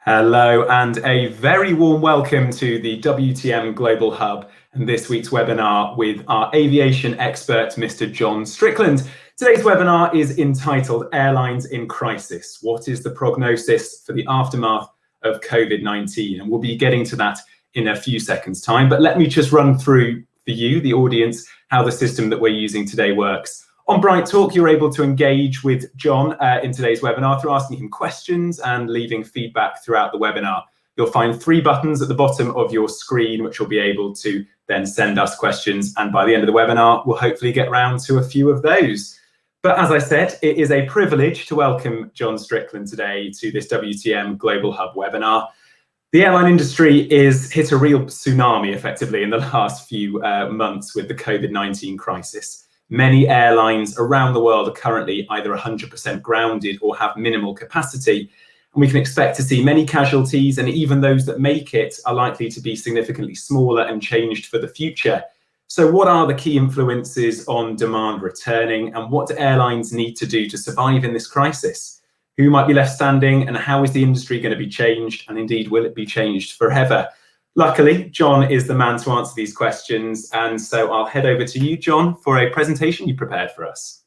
Hello and a very warm welcome to the WTM Global Hub and this week's webinar with our aviation expert, Mr. John Strickland. Today's webinar is entitled Airlines in Crisis. What is the prognosis for the aftermath of COVID-19? And we'll be getting to that in a few seconds' time. But let me just run through for you, the audience, how the system that we're using today works. On Bright Talk, you're able to engage with John in today's webinar through asking him questions and leaving feedback throughout the webinar. You'll find 3 buttons at the bottom of your screen, which will be able to then send us questions. And by the end of the webinar, we'll hopefully get round to a few of those. But as I said, it is a privilege to welcome John Strickland today to this WTM Global Hub webinar. The airline industry is hit a real tsunami, effectively, in the last few months with the COVID-19 crisis. Many airlines around the world are currently either 100% grounded or have minimal capacity. And we can expect to see many casualties, and even those that make it are likely to be significantly smaller and changed for the future. So what are the key influences on demand returning, and what do airlines need to do to survive in this crisis? Who might be left standing, and how is the industry going to be changed? And indeed, will it be changed forever? Luckily, John is the man to answer these questions, and so I'll head over to you, John, for a presentation you prepared for us.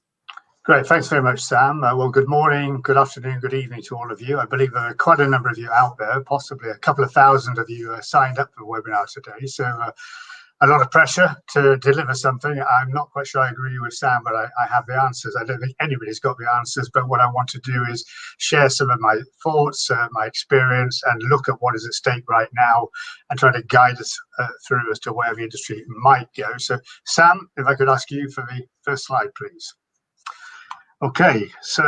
Great, thanks very much, Sam. Well, good morning, good afternoon, good evening to all of you. I believe there are quite a number of you out there, possibly a couple of thousand of you signed up for the webinar today, so a lot of pressure to deliver something. I'm not quite sure I agree with Sam, but I have the answers. I don't think anybody's got the answers, but what I want to do is share some of my thoughts, my experience, and look at what is at stake right now and try to guide us through as to where the industry might go. So Sam, if I could ask you for the first slide, please. Okay, so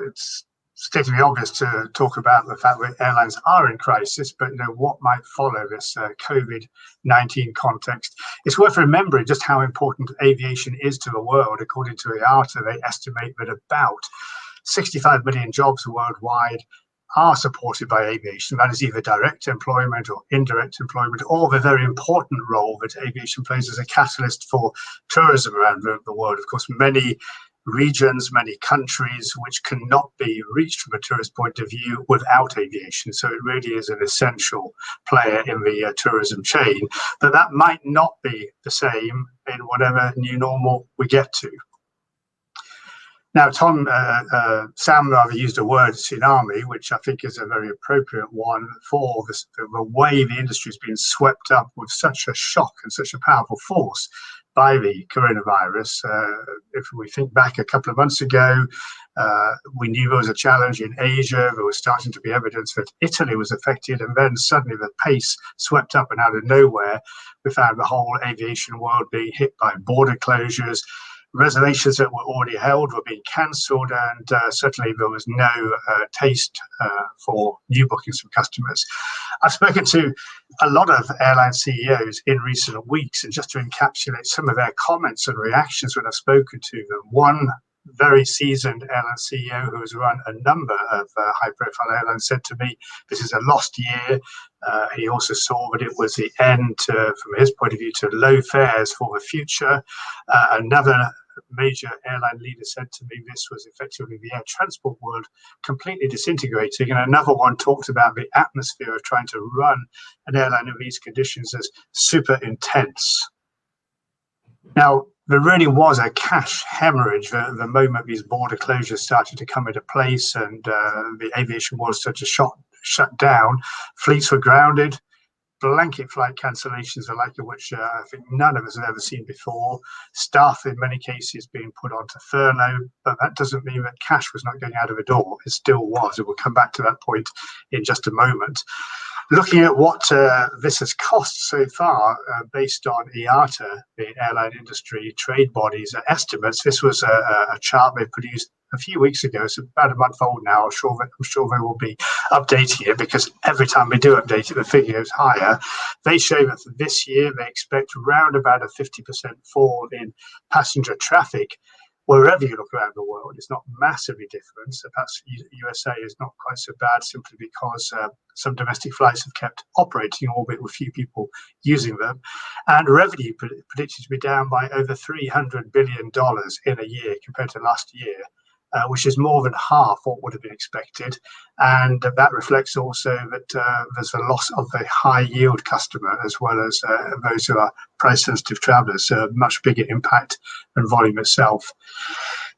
it's stating the obvious to talk about the fact that airlines are in crisis, but what might follow this COVID-19 context. It's worth remembering just how important aviation is to the world. According to IATA, they estimate that about 65 million jobs worldwide are supported by aviation. That is either direct employment or indirect employment, or the very important role that aviation plays as a catalyst for tourism around the world. Of course, many regions, many countries which cannot be reached from a tourist point of view without aviation. So it really is an essential player in the tourism chain, but that might not be the same in whatever new normal we get to. Now, Sam rather used a word, tsunami, which I think is a very appropriate one for the way the industry has been swept up with such a shock and such a powerful force by the coronavirus. If we think back a couple of months ago, we knew there was a challenge in Asia. There was starting to be evidence that Italy was affected, and then suddenly the pace swept up, and out of nowhere, we found the whole aviation world being hit by border closures. Reservations that were already held were being cancelled, and certainly there was no taste for new bookings from customers. I've spoken to a lot of airline CEOs in recent weeks, and just to encapsulate some of their comments and reactions when I've spoken to them, one very seasoned airline CEO who has run a number of high-profile airlines said to me, this is a lost year. He also saw that it was the end, from his point of view, to low fares for the future. Another major airline leader said to me this was effectively the air transport world completely disintegrating, and another one talked about the atmosphere of trying to run an airline in these conditions as super intense. Now, there really was a cash hemorrhage the moment these border closures started to come into place and the aviation world started to shut down. Fleets were grounded. Blanket flight cancellations, the like of which I think none of us have ever seen before. Staff, in many cases, being put onto furlough, but that doesn't mean that cash was not going out of the door. It still was, and we'll come back to that point in just a moment. Looking at what this has cost so far, based on IATA, the airline industry trade bodies estimates, this was a chart they produced a few weeks ago. It's about a month old now. I'm sure they will be updating it, because every time they do update it, the figure is higher. They show that for this year, they expect around about a 50% fall in passenger traffic. Wherever you look around the world, it's not massively different. So perhaps USA is not quite so bad, simply because some domestic flights have kept operating, albeit with few people using them. And revenue predicted to be down by over $300 billion in a year compared to last year. which is more than half what would have been expected. And that reflects also that there's a loss of the high yield customer as well as those who are price sensitive travellers, so a much bigger impact than volume itself.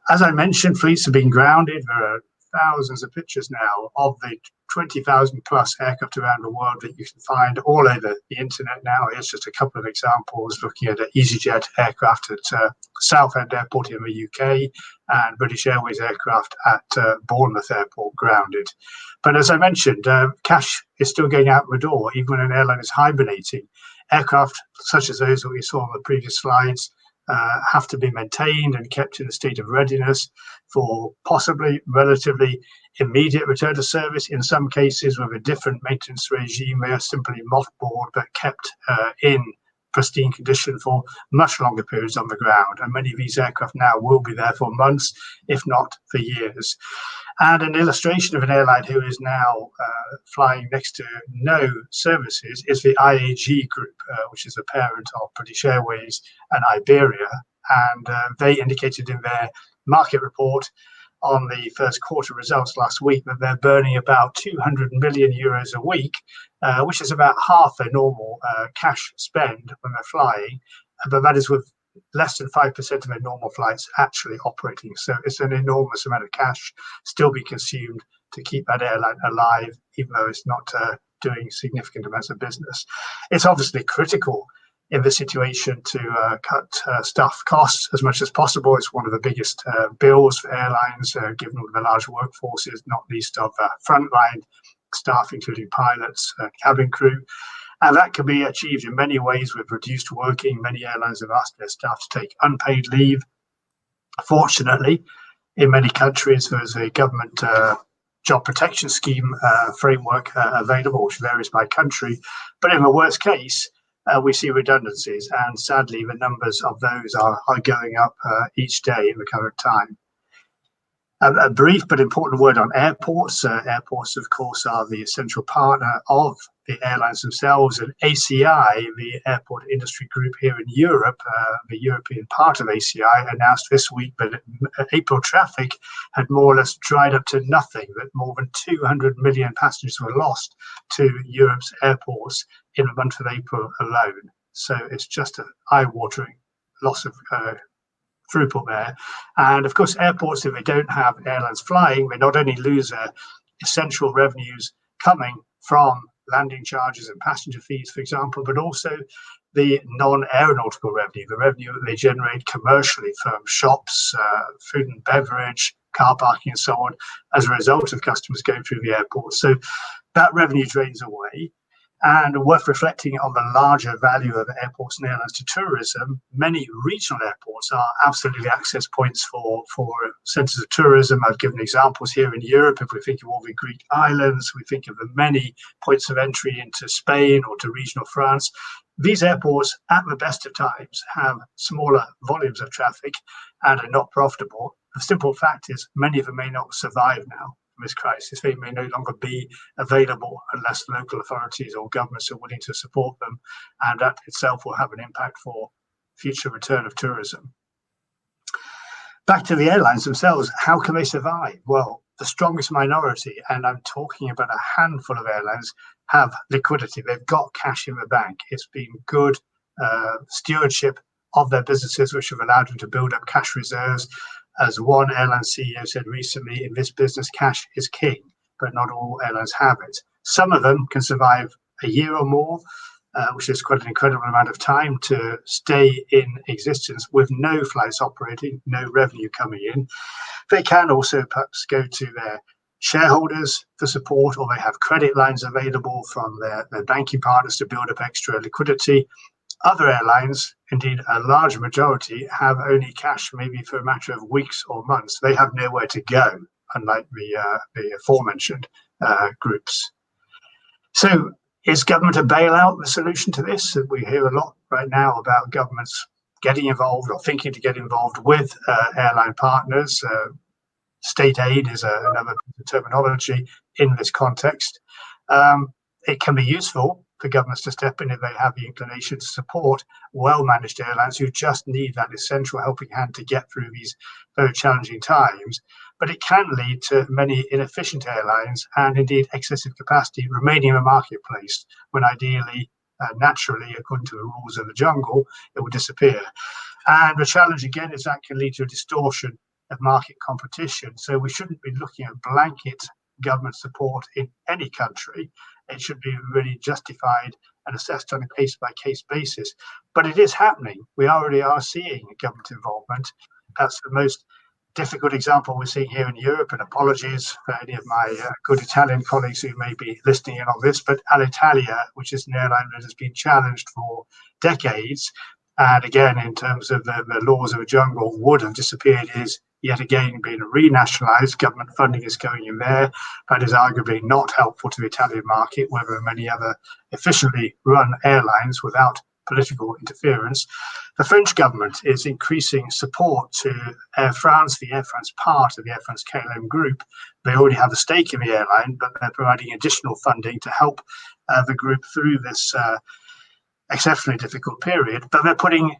As I mentioned, fleets have been grounded. There are thousands of pictures now of the 20,000 plus aircraft around the world that you can find all over the internet now. Here's just a couple of examples, looking at an EasyJet aircraft at Southend Airport in the UK and British Airways aircraft at Bournemouth Airport grounded. But as I mentioned, cash is still going out the door, even when an airline is hibernating. Aircraft such as those that we saw on the previous slides have to be maintained and kept in a state of readiness for possibly relatively immediate return to service. In some cases, with a different maintenance regime, they are simply mothballed but kept in pristine condition for much longer periods on the ground. And many of these aircraft now will be there for months, if not for years. And an illustration of an airline who is now flying next to no services is the IAG Group, which is a parent of British Airways and Iberia. And they indicated in their market report on the first quarter results last week that they're burning about 200 million euros a week, which is about half their normal cash spend when they're flying. But that is with less than 5% of their normal flights actually operating. So it's an enormous amount of cash still be consumed to keep that airline alive, even though it's not doing significant amounts of business. It's obviously critical in this situation to cut staff costs as much as possible. It's one of the biggest bills for airlines, given the large workforces, not least of frontline staff, including pilots, cabin crew. And that can be achieved in many ways with reduced working. Many airlines have asked their staff to take unpaid leave. Fortunately, in many countries, there's a government job protection scheme framework available, which varies by country. But in the worst case, we see redundancies. And sadly, the numbers of those are going up each day in the current time. A brief but important word on airports. Airports, of course, are the essential partner of the airlines themselves, and ACI, the airport industry group here in Europe, the European part of ACI, announced this week that April traffic had more or less dried up to nothing, that more than 200 million passengers were lost to Europe's airports in the month of April alone. So it's just an eye-watering loss of throughput there. And of course, airports, if they don't have airlines flying, they not only lose their essential revenues coming from landing charges and passenger fees, for example, but also the non-aeronautical revenue, the revenue that they generate commercially from shops, food and beverage, car parking and so on, as a result of customers going through the airport. So that revenue drains away. And worth reflecting on the larger value of airports and airlines to tourism, many regional airports are absolutely access points for centres of tourism. I've given examples here in Europe. If we think of all the Greek islands, we think of the many points of entry into Spain or to regional France. These airports, at the best of times, have smaller volumes of traffic and are not profitable. The simple fact is many of them may not survive now. This crisis, they may no longer be available unless local authorities or governments are willing to support them, and that itself will have an impact for future return of tourism. Back to the airlines themselves, how can they survive? Well, the strongest minority, and I'm talking about a handful of airlines, have liquidity. They've got cash in the bank. It's been good stewardship of their businesses, which have allowed them to build up cash reserves. As one airline CEO said recently, in this business, cash is king, but not all airlines have it. Some of them can survive a year or more, which is quite an incredible amount of time to stay in existence with no flights operating, no revenue coming in. They can also perhaps go to their shareholders for support, or they have credit lines available from their banking partners to build up extra liquidity. Other airlines, indeed a large majority, have only cash maybe for a matter of weeks or months. They have nowhere to go, unlike the aforementioned groups. So is government a bailout the solution to this? We hear a lot right now about governments getting involved or thinking to get involved with airline partners. State aid is another terminology in this context. It can be useful for governments to step in if they have the inclination to support well-managed airlines who just need that essential helping hand to get through these very challenging times. But it can lead to many inefficient airlines and indeed excessive capacity remaining in the marketplace when ideally, naturally, according to the rules of the jungle, it will disappear. And the challenge again is that can lead to a distortion of market competition. So we shouldn't be looking at blanket government support in any country. It should be really justified and assessed on a case-by-case basis. But it is happening. We already are seeing government involvement. That's the most difficult example we're seeing here in Europe, and apologies for any of my good Italian colleagues who may be listening in on this, but Alitalia, which is an airline that has been challenged for decades, and again, in terms of the laws of the jungle, would have disappeared, is yet again being renationalised. Government funding is going in there. That is arguably not helpful to the Italian market, where there are many other efficiently run airlines without political interference. The French government is increasing support to Air France, the Air France part of the Air France KLM group. They already have a stake in the airline, but they're providing additional funding to help the group through this exceptionally difficult period. But they're putting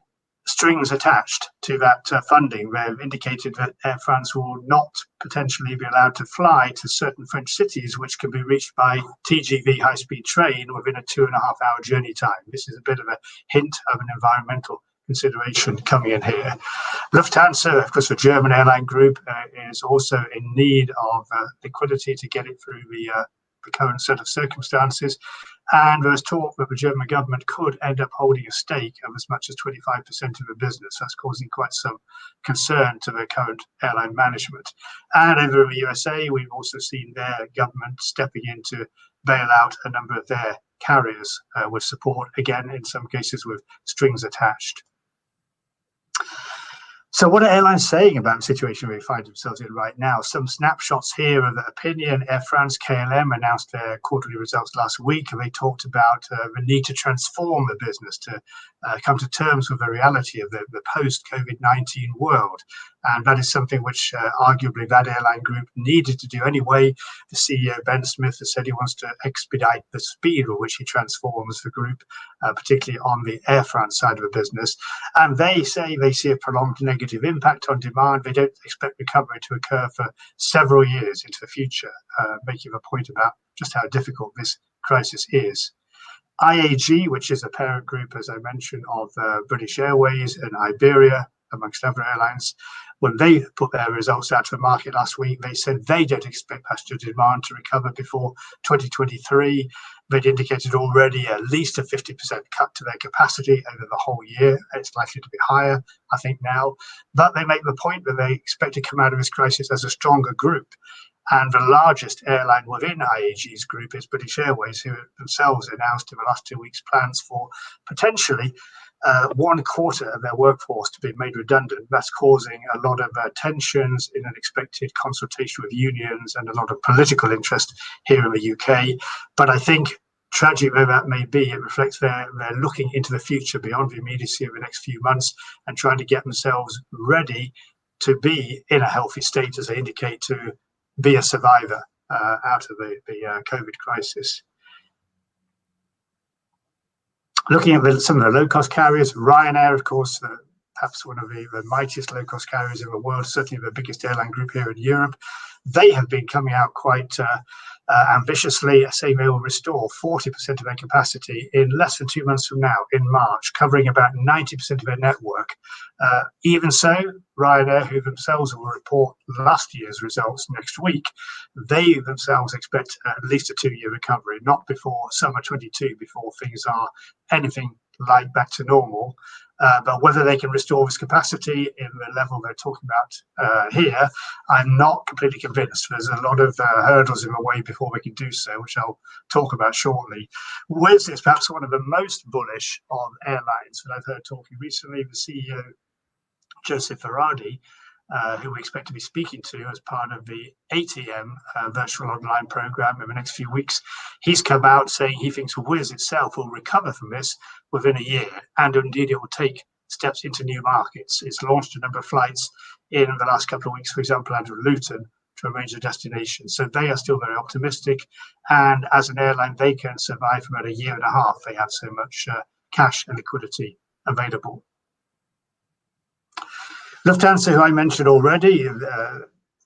strings attached to that funding. They've indicated that Air France will not potentially be allowed to fly to certain French cities, which can be reached by TGV high-speed train within a 2.5-hour journey time. This is a bit of a hint of an environmental consideration coming in here. Lufthansa, of course, the German airline group, is also in need of liquidity to get it through the current set of circumstances. And there's talk that the German government could end up holding a stake of as much as 25% of the business. That's causing quite some concern to the current airline management. And over in the USA, we've also seen their government stepping in to bail out a number of their carriers with support, again, in some cases with strings attached. So what are airlines saying about the situation they find themselves in right now? Some snapshots here of the opinion. Air France KLM announced their quarterly results last week, and they talked about the need to transform the business to come to terms with the reality of the post-COVID-19 world. And that is something which arguably that airline group needed to do anyway. The CEO, Ben Smith, has said he wants to expedite the speed with which he transforms the group, particularly on the Air France side of the business. And they say they see a prolonged negative impact on demand. They don't expect recovery to occur for several years into the future, making a point about just how difficult this crisis is. IAG, which is a parent group, as I mentioned, of British Airways and Iberia, amongst other airlines, when they put their results out to the market last week, they said they don't expect passenger demand to recover before 2023. They'd indicated already at least a 50% cut to their capacity over the whole year. It's likely to be higher, I think, now. But they make the point that they expect to come out of this crisis as a stronger group. And the largest airline within IAG's group is British Airways, who themselves announced in the last 2 weeks plans for potentially 1/4 of their workforce to be made redundant. That's causing a lot of tensions in an expected consultation with unions and a lot of political interest here in the UK. But I think, tragic though that may be, it reflects they're looking into the future beyond the immediacy of the next few months and trying to get themselves ready to be in a healthy state, as they indicate, to be a survivor out of the COVID crisis. Looking at some of the low-cost carriers, Ryanair, of course, perhaps one of the mightiest low-cost carriers in the world, certainly the biggest airline group here in Europe, they have been coming out quite ambitiously, saying they will restore 40% of their capacity in less than 2 months from now, in March, covering about 90% of their network. Even so, Ryanair, who themselves will report last year's results next week, they themselves expect at least a 2-year recovery, not before summer 22, before things are anything like back to normal. But whether they can restore this capacity in the level they're talking about here, I'm not completely convinced. There's a lot of hurdles in the way before we can do so, which I'll talk about shortly. Wizz is perhaps one of the most bullish on airlines that I've heard talking recently. The CEO, Joseph Varadi, who we expect to be speaking to as part of the ATM virtual online program in the next few weeks, he's come out saying he thinks Wizz itself will recover from this within a year, and indeed it will take steps into new markets. It's launched a number of flights in the last couple of weeks, for example, out of Luton, to a range of destinations. So they are still very optimistic. And as an airline, they can survive for about a year and a half. They have so much cash and liquidity available. Lufthansa, who I mentioned already,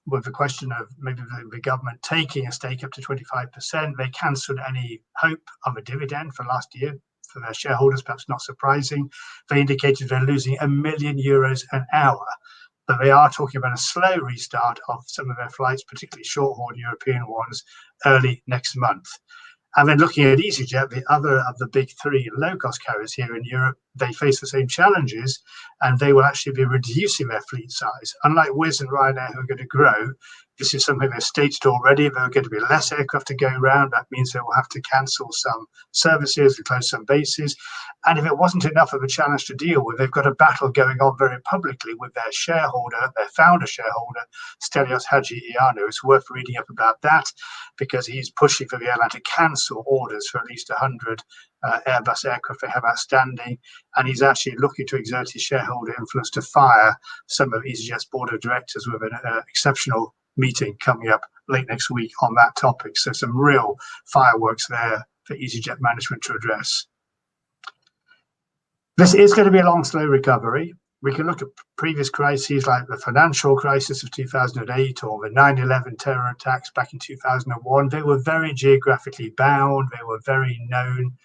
with the question of maybe the government taking a stake up to 25%, they cancelled any hope of a dividend for last year for their shareholders, perhaps not surprising. They indicated they're losing €1 million an hour, but they are talking about a slow restart of some of their flights, particularly short-haul European ones, early next month. And then looking at EasyJet, the other of the big three low-cost carriers here in Europe, they face the same challenges, and they will actually be reducing their fleet size. Unlike Wizz and Ryanair, who are going to grow, this is something they've stated already. There are going to be less aircraft to go around. That means they will have to cancel some services and close some bases. And if it wasn't enough of a challenge to deal with, they've got a battle going on very publicly with their shareholder, their founder shareholder, Stelios Hadjiianou. It's worth reading up about that because he's pushing for the airline to cancel orders for at least 100 Airbus aircraft they have outstanding. And he's actually looking to exert his shareholder influence to fire some of EasyJet's board of directors with an exceptional meeting coming up late next week on that topic. So some real fireworks there for EasyJet management to address. This is going to be a long, slow recovery. We can look at previous crises like the financial crisis of 2008 or the 9/11 terror attacks back in 2001. They were very geographically bound. They were very known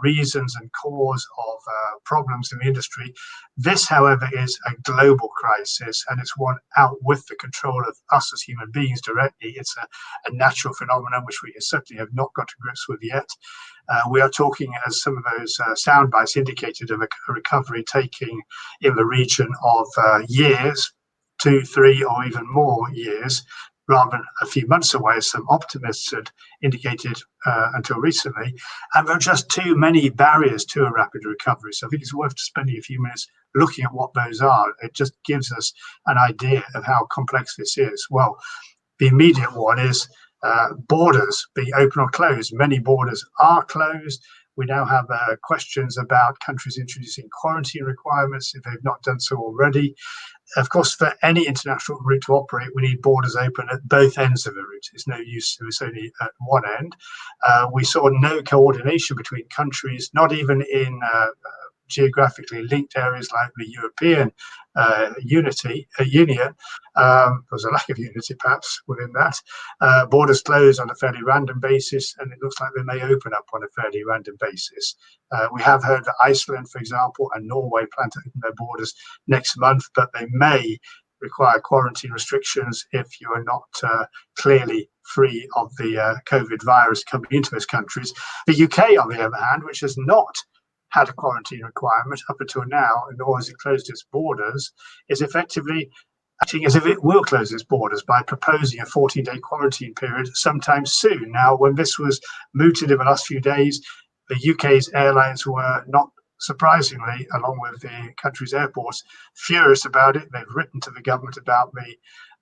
reasons and cause of problems in the industry. This, however, is a global crisis, and it's one out with the control of us as human beings directly. It's a natural phenomenon which we certainly have not got to grips with yet. We are talking, as some of those sound bites indicated, of a recovery taking in the region of years, 2, 3, or even more years, rather than a few months away, as some optimists had indicated until recently. And there are just too many barriers to a rapid recovery. So I think it's worth spending a few minutes looking at what those are. It just gives us an idea of how complex this is. Well, the immediate one is borders being open or closed. Many borders are closed. We now have questions about countries introducing quarantine requirements if they've not done so already. Of course, for any international route to operate, we need borders open at both ends of the route. It's no use if it's only at one end. We saw no coordination between countries, not even in geographically linked areas like the European Union. There's a lack of unity perhaps within that. Borders closed on a fairly random basis, and it looks like they may open up on a fairly random basis. We have heard that Iceland, for example, and Norway plan to open their borders next month, but they may require quarantine restrictions if you are not clearly free of the COVID virus coming into those countries. The UK, on the other hand, which has not had a quarantine requirement up until now, nor has it closed its borders, is effectively acting as if it will close its borders by proposing a 14-day quarantine period sometime soon. Now, when this was mooted in the last few days, the UK's airlines were not surprisingly, along with the country's airports, furious about it. They've written to the government about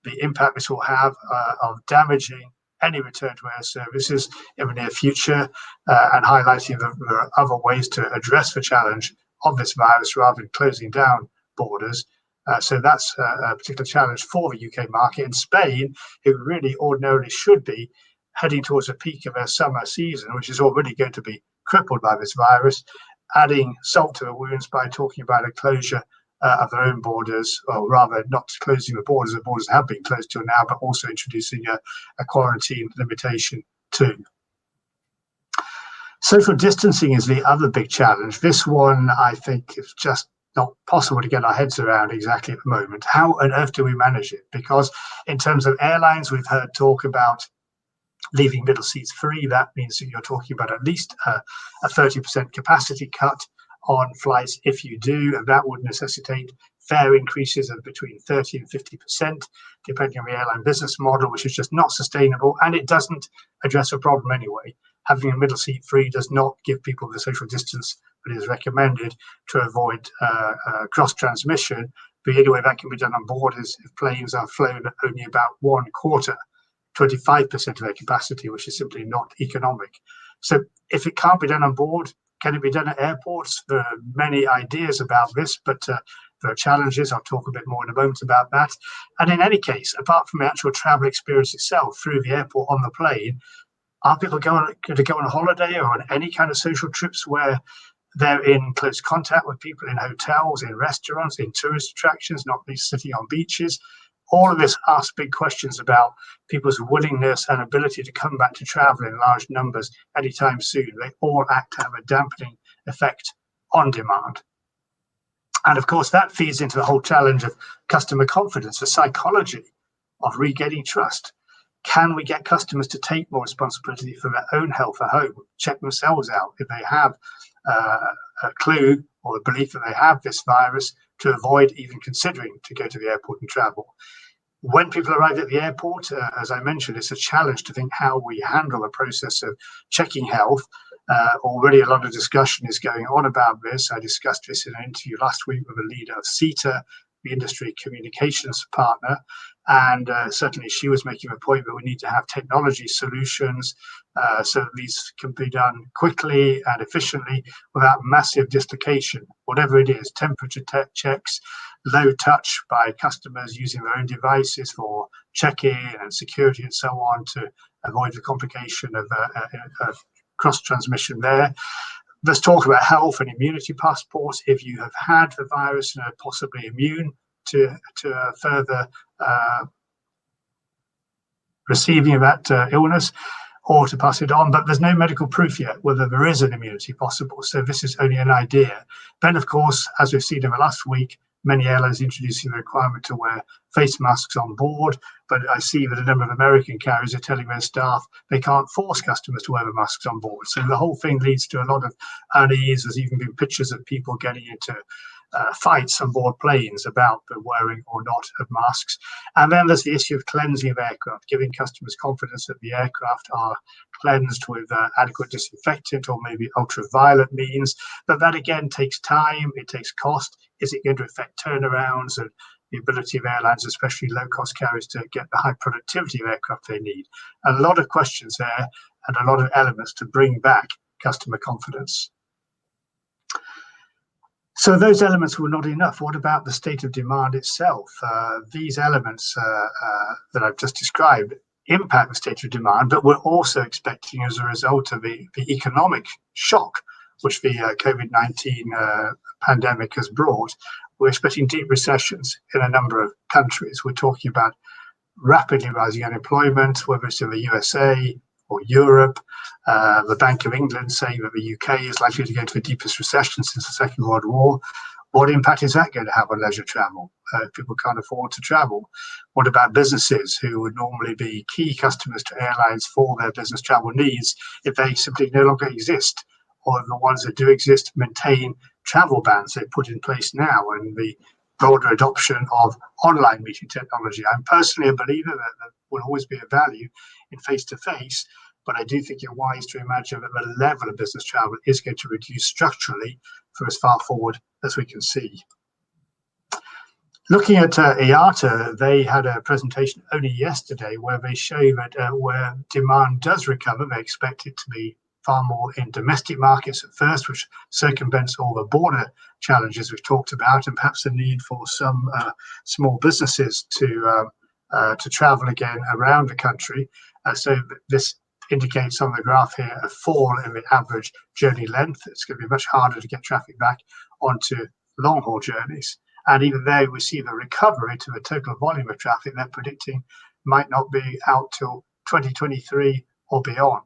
the impact this will have of damaging any return to air services in the near future, and highlighting that there are other ways to address the challenge of this virus rather than closing down borders. So that's a particular challenge for the UK market. And Spain, who really ordinarily should be heading towards a peak of their summer season, which is already going to be crippled by this virus, adding salt to the wounds by talking about a closure of their own borders, or rather not closing the borders have been closed till now, but also introducing a quarantine limitation too. Social distancing is the other big challenge. This one, I think, is just not possible to get our heads around exactly at the moment. How on earth do we manage it? Because in terms of airlines, we've heard talk about leaving middle seats free. That means that you're talking about at least a 30% capacity cut on flights if you do, and that would necessitate fare increases of between 30 and 50%, depending on the airline business model, which is just not sustainable, and it doesn't address a problem anyway. Having a middle seat free does not give people the social distance that is recommended to avoid cross-transmission. The only way that can be done on board is if planes are flown at only about 1/4, 25% of their capacity, which is simply not economic. So if it can't be done on board, Can it be done at airports? There are many ideas about this, but there are challenges. I'll talk a bit more in a moment about that. And in any case, apart from the actual travel experience itself through the airport on the plane, are people going to go on a holiday or on any kind of social trips where they're in close contact with people in hotels, in restaurants, in tourist attractions, not least sitting on beaches? All of this asks big questions about people's willingness and ability to come back to travel in large numbers anytime soon. They all act to have a dampening effect on demand. And of course, that feeds into the whole challenge of customer confidence, the psychology of regaining trust. Can we get customers to take more responsibility for their own health at home, check themselves out if they have a clue or a belief that they have this virus, to avoid even considering to go to the airport and travel? When people arrive at the airport, as I mentioned, it's a challenge to think how we handle the process of checking health. Already a lot of discussion is going on about this. I discussed this in an interview last week with a leader of CETA, the industry communications partner, and certainly she was making a point that we need to have technology solutions so that these can be done quickly and efficiently without massive dislocation, whatever it is, temperature checks, low touch by customers using their own devices for check-in and security and so on, to avoid the complication of cross-transmission there. Let's talk about health and immunity passports. If you have had the virus and are possibly immune to further receiving of that illness, or to pass it on, but there's no medical proof yet whether there is an immunity possible. So this is only an idea. Then, of course, as we've seen in the last week, many airlines introducing the requirement to wear face masks on board, but I see that a number of American carriers are telling their staff they can't force customers to wear the masks on board. So the whole thing leads to a lot of unease. There's even been pictures of people getting into fights on board planes about the wearing or not of masks. And then there's the issue of cleansing of aircraft, giving customers confidence that the aircraft are cleansed with adequate disinfectant or maybe ultraviolet means. But that again takes time, it takes cost. Is it going to affect turnarounds and the ability of airlines, especially low-cost carriers, to get the high productivity of aircraft they need? A lot of questions there and a lot of elements to bring back customer confidence. So those elements were not enough. What about the state of demand itself? These elements that I've just described impact the state of demand, but we're also expecting, as a result of the economic shock which the COVID-19 pandemic has brought, we're expecting deep recessions in a number of countries. We're talking about rapidly rising unemployment, whether it's in the USA or Europe. The Bank of England saying that the UK is likely to go into the deepest recession since the Second World War. What impact is that going to have on leisure travel? People can't afford to travel. What about businesses who would normally be key customers to airlines for their business travel needs if they simply no longer exist? Or the ones that do exist maintain travel bans they put in place now, and the broader adoption of online meeting technology. I'm personally a believer that there will always be a value in face-to-face, but I do think it's wise to imagine that the level of business travel is going to reduce structurally for as far forward as we can see. Looking at IATA, they had a presentation only yesterday where they show that where demand does recover, they expect it to be far more in domestic markets at first, which circumvents all the border challenges we've talked about, and perhaps the need for some small businesses to travel again around the country. So this indicates on the graph here a fall in the average journey length. It's going to be much harder to get traffic back onto long-haul journeys. And even there, we see the recovery to the total volume of traffic they're predicting might not be out till 2023 or beyond.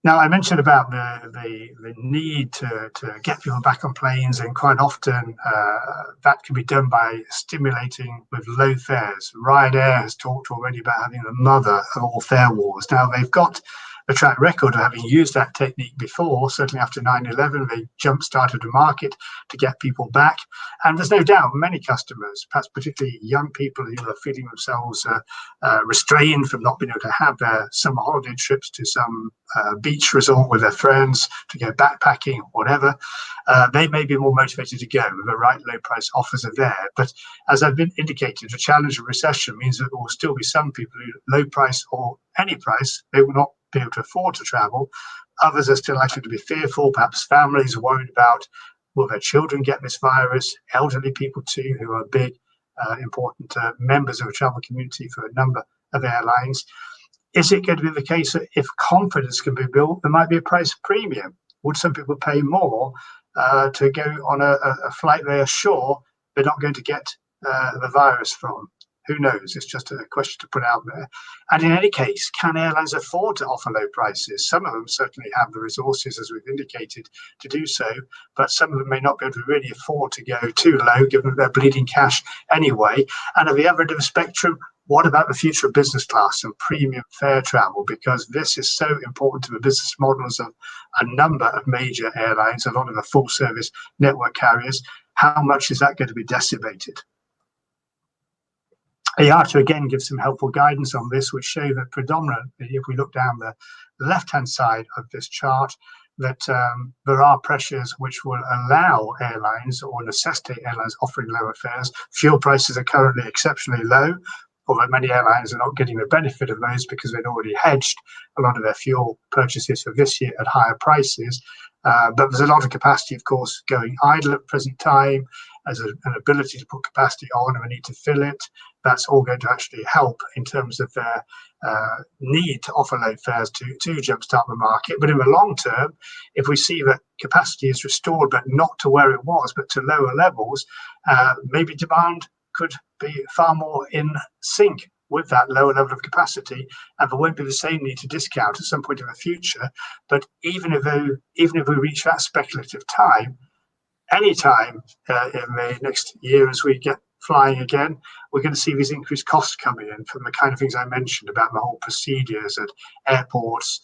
Now, I mentioned about the need to get people back on planes, and quite often that can be done by stimulating with low fares. Ryanair has talked already about having the mother of all fare wars. Now, they've got a track record of having used that technique before. Certainly after 9/11, they jump-started the market to get people back. And there's no doubt many customers, perhaps particularly young people who are feeling themselves restrained from not being able to have their summer holiday trips to some beach resort with their friends, to go backpacking or whatever, they may be more motivated to go. The right low price offers are there. But as I've been indicated, the challenge of recession means that there will still be some people who, low price or any price, they will not be able to afford to travel. Others are still likely to be fearful. Perhaps families are worried about, will their children get this virus? Elderly people too, who are big, important members of a travel community for a number of airlines. Is it going to be the case that if confidence can be built, there might be a price premium? Would some people pay more to go on a flight they are sure they're not going to get the virus from? Who knows? It's just a question to put out there. And in any case, can airlines afford to offer low prices? Some of them certainly have the resources, as we've indicated, to do so, but some of them may not be able to really afford to go too low, given that they're bleeding cash anyway. And at the other end of the spectrum, what about the future of business class and premium fare travel? Because this is so important to the business models of a number of major airlines, a lot of the full service network carriers. How much is that going to be decimated? IATA again gives some helpful guidance on this, which show that predominantly, if we look down the left-hand side of this chart, that there are pressures which will allow airlines or necessitate airlines offering lower fares. Fuel prices are currently exceptionally low, although many airlines are not getting the benefit of those because they'd already hedged a lot of their fuel purchases for this year at higher prices. But there's a lot of capacity, of course, going idle at the present time. As an ability to put capacity on and we need to fill it. That's all going to actually help in terms of their need to offer low fares to jumpstart the market. But in the long term, if we see that capacity is restored, but not to where it was, but to lower levels, maybe demand could be far more in sync with that lower level of capacity, and there won't be the same need to discount at some point in the future. But even if we reach that speculative time, any time in the next year as we get flying again, we're going to see these increased costs coming in from the kind of things I mentioned about the whole procedures at airports,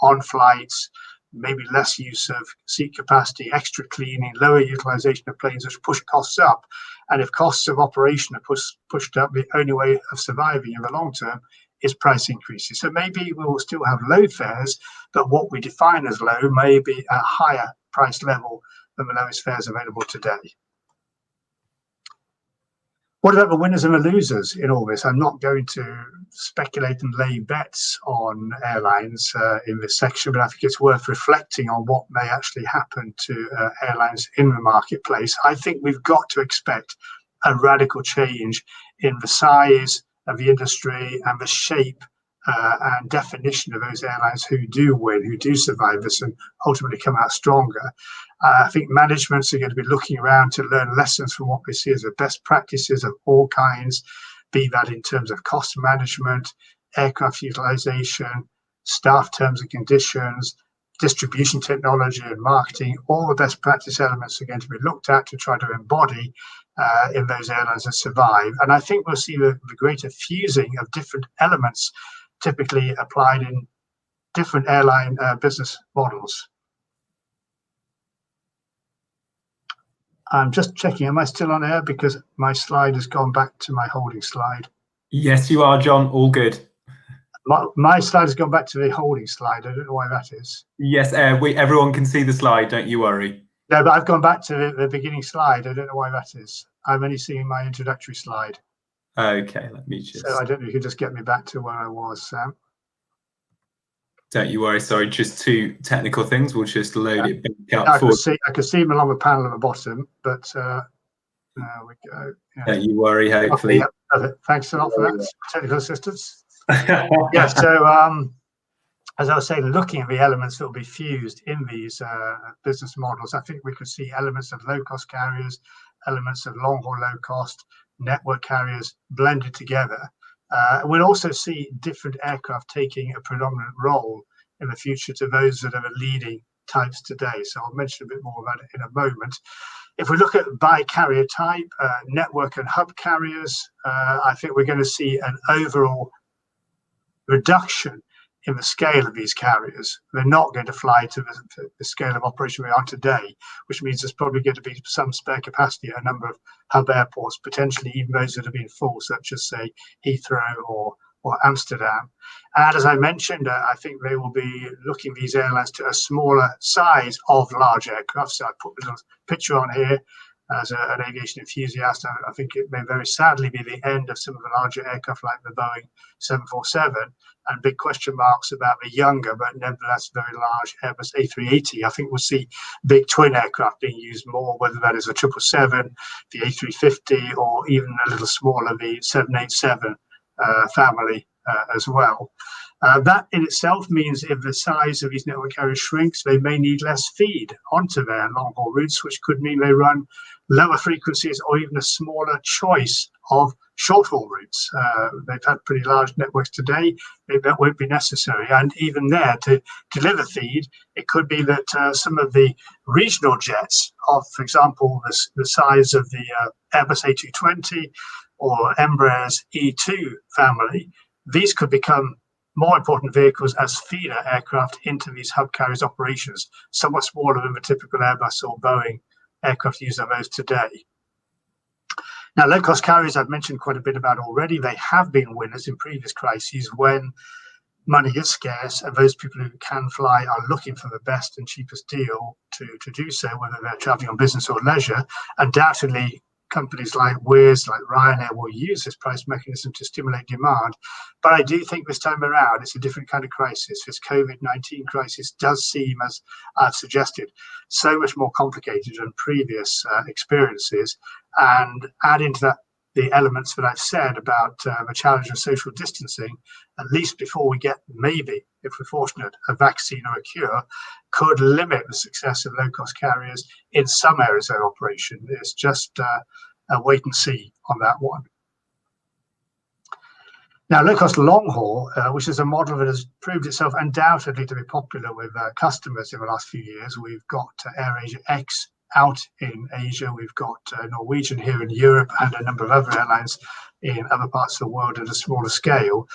on flights, maybe less use of seat capacity, extra cleaning, lower utilization of planes, which push costs up. And if costs of operation are pushed up, the only way of surviving in the long term is price increases. So maybe we will still have low fares, but what we define as low may be a higher price level than the lowest fares available today. What about the winners and the losers in all this? I'm not going to speculate and lay bets on airlines in this section, but I think it's worth reflecting on what may actually happen to airlines in the marketplace. I think we've got to expect a radical change in the size of the industry and the shape and definition of those airlines who do win, who do survive this and ultimately come out stronger. I think managements are going to be looking around to learn lessons from what we see as the best practices of all kinds, be that in terms of cost management, aircraft utilization, staff terms and conditions, distribution technology and marketing. All the best practice elements are going to be looked at to try to embody in those airlines that survive. And I think we'll see the greater fusing of different elements typically applied in different airline business models. I'm just checking, am I still on air? Because my slide has gone back to my holding slide. Yes, you are, John. All good. My slide has gone back to the holding slide. I don't know why that is. Yes, everyone can see the slide. Don't you worry. No, but I've gone back to the beginning slide. I don't know why that is. I'm only seeing my introductory slide. Okay, let me just... So I don't know if you could just get me back to where I was, Sam. Don't you worry. Sorry, just two technical things. We'll just load it back up. I could see them along the panel at the bottom, but there we go. Yeah. Don't you worry, hopefully. Okay, thanks a lot for that, technical assistance. Yeah, so as I was saying, looking at the elements that will be fused in these business models, I think we could see elements of low-cost carriers, elements of long-haul low-cost network carriers blended together. We'll also see different aircraft taking a predominant role in the future to those that are the leading types today. So I'll mention a bit more about it in a moment. If we look at by carrier type, network and hub carriers, I think we're going to see an overall reduction in the scale of these carriers. They're not going to fly to the scale of operation we are today, which means there's probably going to be some spare capacity at a number of hub airports, potentially even those that have been full, such as, say, Heathrow or Amsterdam. And as I mentioned, I think they will be looking, these airlines, to a smaller size of large aircraft. So I put a little picture on here. As an aviation enthusiast, I think it may very sadly be the end of some of the larger aircraft like the Boeing 747, and big question marks about the younger but nevertheless very large Airbus A380. I think we'll see big twin aircraft being used more, whether that is the 777, the A350, or even a little smaller, the 787 family as well. That in itself means if the size of these network carriers shrinks, they may need less feed onto their long-haul routes, which could mean they run lower frequencies or even a smaller choice of short-haul routes. They've had pretty large networks today. That won't be necessary. And even there, to deliver feed, it could be that some of the regional jets of, for example, the size of the Airbus A220 or Embraer's E2 family, these could become more important vehicles as feeder aircraft into these hub carriers operations, somewhat smaller than the typical Airbus or Boeing aircraft used on those today. Now, low-cost carriers I've mentioned quite a bit about already. They have been winners in previous crises when money is scarce and those people who can fly are looking for the best and cheapest deal to do so, whether they're traveling on business or leisure. Undoubtedly, companies like Wizz, like Ryanair, will use this price mechanism to stimulate demand. But I do think this time around, it's a different kind of crisis. This COVID-19 crisis does seem, as I've suggested, so much more complicated than previous experiences. And add into that the elements that I've said about the challenge of social distancing, at least before we get, maybe, if we're fortunate, a vaccine or a cure, could limit the success of low-cost carriers in some areas of operation. It's just a wait and see on that one. Now, low-cost long-haul, which is a model that has proved itself undoubtedly to be popular with customers in the last few years. We've got AirAsia X out in Asia, we've got Norwegian here in Europe, and a number of other airlines in other parts of the world at a smaller scale.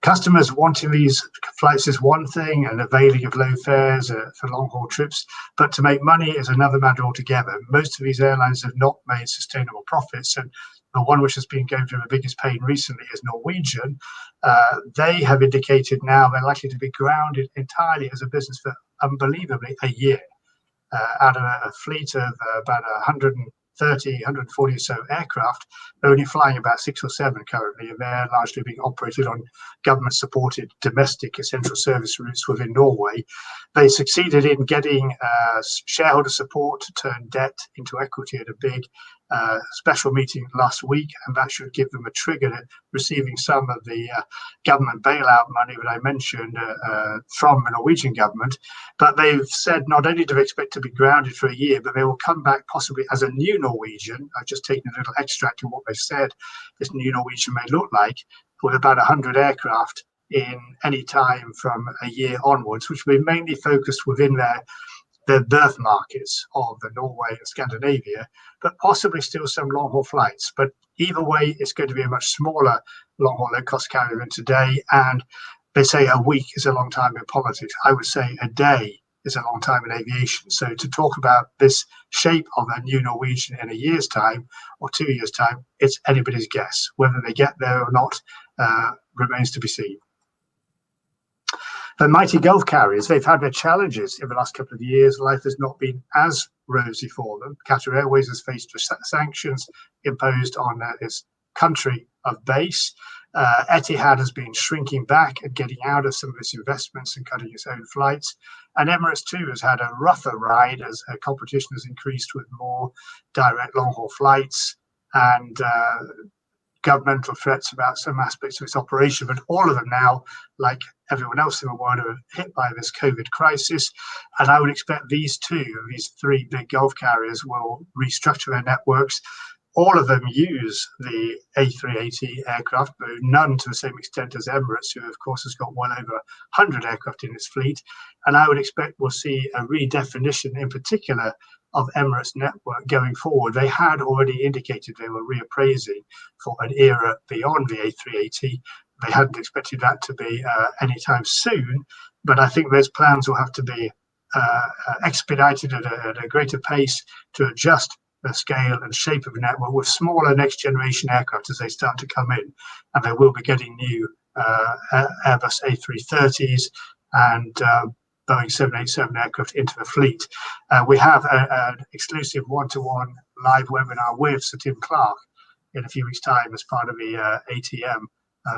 Customers wanting these flights is one thing, and availing of low fares for long-haul trips, but to make money is another matter altogether. Most of these airlines have not made sustainable profits, and the one which has been going through the biggest pain recently is Norwegian. They have indicated now they're likely to be grounded entirely as a business for unbelievably a year. Out of a fleet of about 130, 140 or so aircraft, they're only flying about 6 or 7 currently, and they're largely being operated on government-supported domestic essential service routes within Norway. They succeeded in getting shareholder support to turn debt into equity at a big special meeting last week, and that should give them a trigger to receiving some of the government bailout money that I mentioned from the Norwegian government. But they've said not only do they expect to be grounded for a year, but they will come back possibly as a new Norwegian. I've just taken a little extract of what they've said this new Norwegian may look like, with about 100 aircraft in any time from a year onwards, which will be mainly focused within their birth markets of the Norway and Scandinavia, but possibly still some long-haul flights. But either way, it's going to be a much smaller long-haul low-cost carrier than today. And they say a week is a long time in politics. I would say a day is a long time in aviation. So to talk about this shape of a new Norwegian in a year's time or 2 years' time, it's anybody's guess. Whether they get there or not remains to be seen. The mighty Gulf carriers, they've had their challenges in the last couple of years. Life has not been as rosy for them. Qatar Airways has faced sanctions imposed on its country of base. Etihad has been shrinking back and getting out of some of its investments and cutting its own flights. And Emirates too has had a rougher ride as competition has increased with more direct long-haul flights and governmental threats about some aspects of its operation. But all of them now, like everyone else in the world, are hit by this COVID crisis. And I would expect these three big Gulf carriers will restructure their networks. All of them use the A380 aircraft, but none to the same extent as Emirates, who of course has got well over 100 aircraft in its fleet. And I would expect we'll see a redefinition in particular of Emirates' network going forward. They had already indicated they were reappraising for an era beyond the A380. They hadn't expected that to be anytime soon, but I think those plans will have to be expedited at a greater pace to adjust the scale and shape of the network with smaller next generation aircraft as they start to come in. And they will be getting new Airbus A330s and Boeing 787 aircraft into the fleet. We have an exclusive one-to-one live webinar with Sir Tim Clark in a few weeks' time as part of the ATM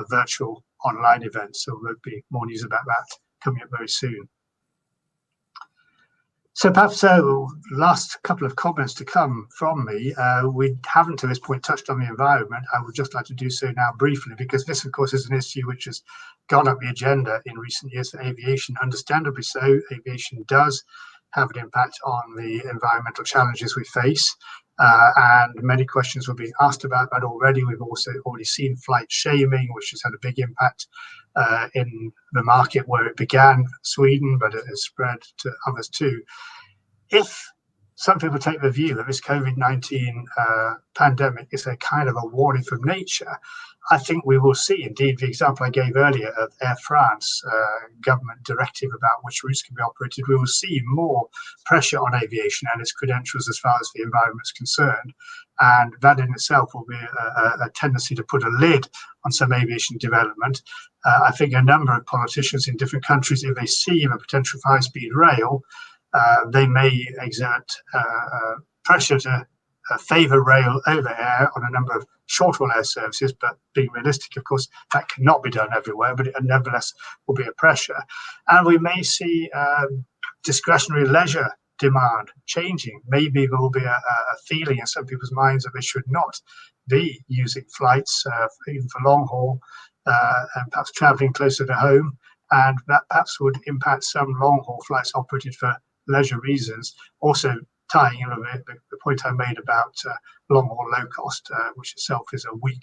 virtual online event. So there'll be more news about that coming up very soon. So perhaps last couple of comments to come from me. We haven't to this point touched on the environment. I would just like to do so now briefly, because this, of course, is an issue which has gone up the agenda in recent years for aviation. Understandably so, aviation does have an impact on the environmental challenges we face. And many questions were being asked about that already. We've also already seen flight shaming, which has had a big impact in the market where it began, Sweden, but it has spread to others too. If some people take the view that this COVID-19 pandemic is a kind of a warning from nature, I think we will see, indeed, the example I gave earlier of Air France government directive about which routes can be operated, we will see more pressure on aviation and its credentials as far as the environment is concerned. And that in itself will be a tendency to put a lid on some aviation development. I think a number of politicians in different countries, if they see the potential for high-speed rail, they may exert pressure to favour rail over air on a number of short-haul air services, but being realistic, of course, that cannot be done everywhere, but it nevertheless will be a pressure. And we may see discretionary leisure demand changing. Maybe there will be a feeling in some people's minds that they should not be using flights, even for long haul, and perhaps travelling closer to home, and that perhaps would impact some long haul flights operated for leisure reasons. Also tying in the point I made about long haul low cost, which itself is a weak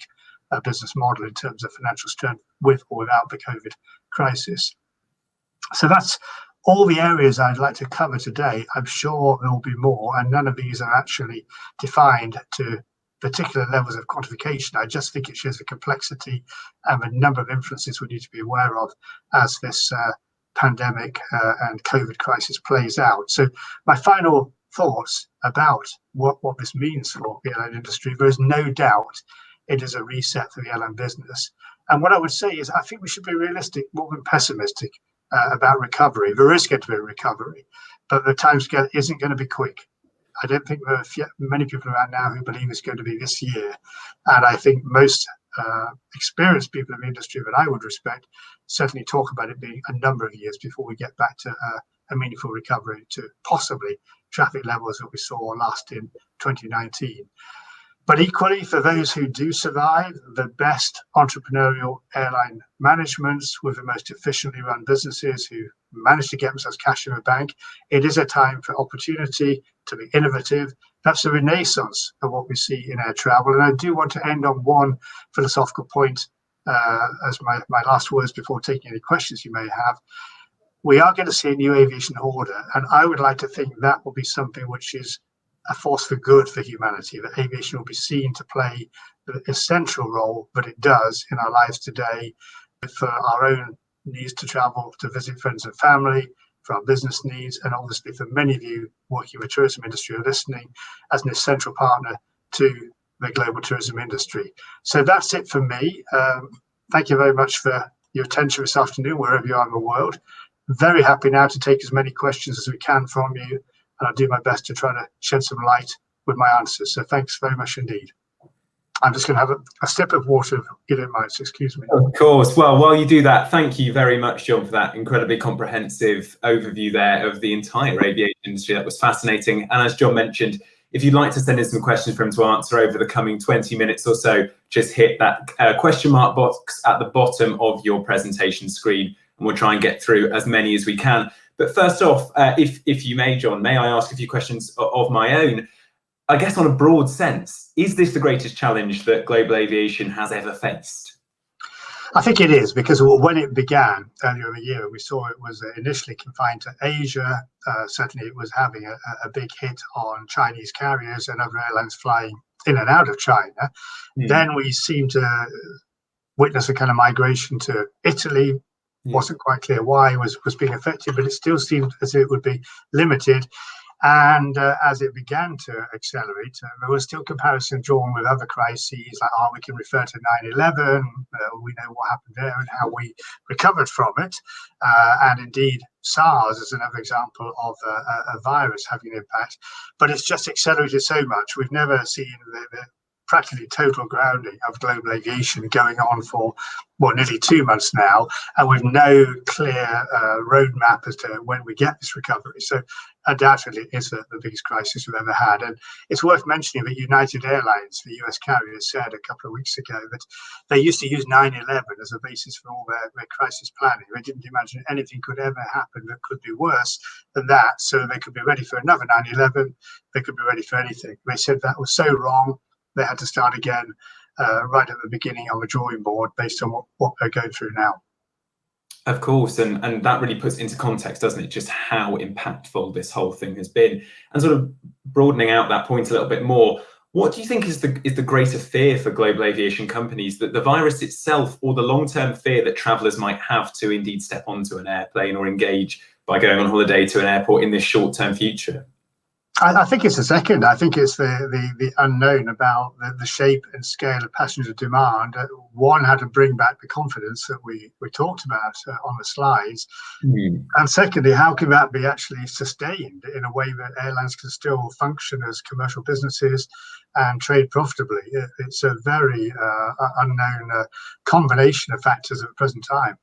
business model in terms of financial strength with or without the COVID crisis. So that's all the areas I'd like to cover today. I'm sure there will be more, and none of these are actually defined to particular levels of quantification. I just think it shows the complexity and the number of influences we need to be aware of as this pandemic and COVID crisis plays out. So my final thoughts about what this means for the airline industry, there is no doubt it is a reset for the airline business. And what I would say is I think we should be realistic more than pessimistic about recovery. There is going to be a recovery, but the timescale isn't going to be quick. I don't think there are many people around now who believe it's going to be this year. And I think most experienced people in the industry that I would respect certainly talk about it being a number of years before we get back to a meaningful recovery to possibly traffic levels that we saw last in 2019. But equally, for those who do survive, the best entrepreneurial airline managements with the most efficiently run businesses who manage to get themselves cash in the bank, it is a time for opportunity to be innovative. That's a renaissance of what we see in air travel. And I do want to end on one philosophical point as my last words before taking any questions you may have. We are going to see a new aviation order, and I would like to think that will be something which is a force for good for humanity, that aviation will be seen to play the essential role that it does in our lives today, for our own needs to travel, to visit friends and family, for our business needs, and obviously for many of you working with the tourism industry or listening, as an essential partner to the global tourism industry. So that's it for me. Thank you very much for your attention this afternoon, wherever you are in the world. Very happy now to take as many questions as we can from you, and I'll do my best to try to shed some light with my answers. So thanks very much indeed. I'm just going to have a sip of water, if you don't mind, so excuse me. Of course. Well, while you do that, thank you very much, John, for that incredibly comprehensive overview there of the entire aviation industry. That was fascinating. And as John mentioned, if you'd like to send in some questions for him to answer over the coming 20 minutes or so, just hit that question mark box at the bottom of your presentation screen, and we'll try and get through as many as we can. But first off, if you may, John, may I ask a few questions of my own? I guess on a broad sense, is this the greatest challenge that global aviation has ever faced? I think it is, because when it began earlier in the year, we saw it was initially confined to Asia. Certainly it was having a big hit on Chinese carriers and other airlines flying in and out of China. Then we seemed to witness a kind of migration to Italy. Wasn't quite clear why was being affected, but it still seemed as if it would be limited. And as it began to accelerate, there was still comparison drawn with other crises, like, we can refer to 9/11, we know what happened there and how we recovered from it. And indeed, SARS is another example of a virus having an impact, but it's just accelerated so much. We've never seen the practically total grounding of global aviation going on for nearly 2 months now, and with no clear roadmap as to when we get this recovery. So undoubtedly it's the biggest crisis we've ever had. And it's worth mentioning that United Airlines, the US carrier, said a couple of weeks ago that they used to use 9/11 as a basis for all their crisis planning. They didn't imagine anything could ever happen that could be worse than that, so they could be ready for another 9/11. They could be ready for anything. They said that was so wrong. They had to start again right at the beginning on the drawing board based on what they're going through now. Of course, and that really puts into context, doesn't it, just how impactful this whole thing has been. And sort of broadening out that point a little bit more, what do you think is the greater fear for global aviation companies, that the virus itself, or the long-term fear that travellers might have to indeed step onto an airplane or engage by going on holiday to an airport in this short-term future? I think it's the second. I think it's the unknown about the shape and scale of passenger demand. One, how to bring back the confidence that we talked about on the slides. And secondly, how can that be actually sustained in a way that airlines can still function as commercial businesses and trade profitably? It's a very unknown combination of factors at the present time.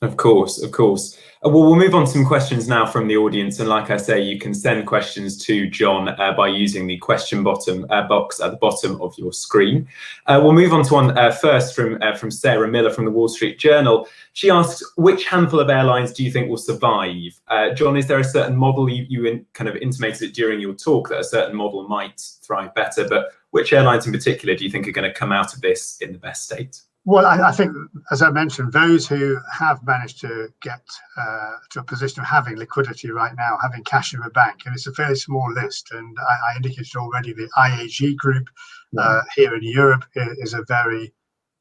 Of course, of course. Well, we'll move on to some questions now from the audience. And like I say, you can send questions to John by using the question box at the bottom of your screen. We'll move on to one first from Sarah Miller from the Wall Street Journal. She asks, which handful of airlines do you think will survive? John, is there a certain model, you kind of intimated it during your talk, that a certain model might thrive better, but which airlines in particular do you think are going to come out of this in the best state? Well, I think, as I mentioned, those who have managed to get to a position of having liquidity right now, having cash in the bank, and it's a fairly small list, and I indicated already the IAG group here in Europe is a very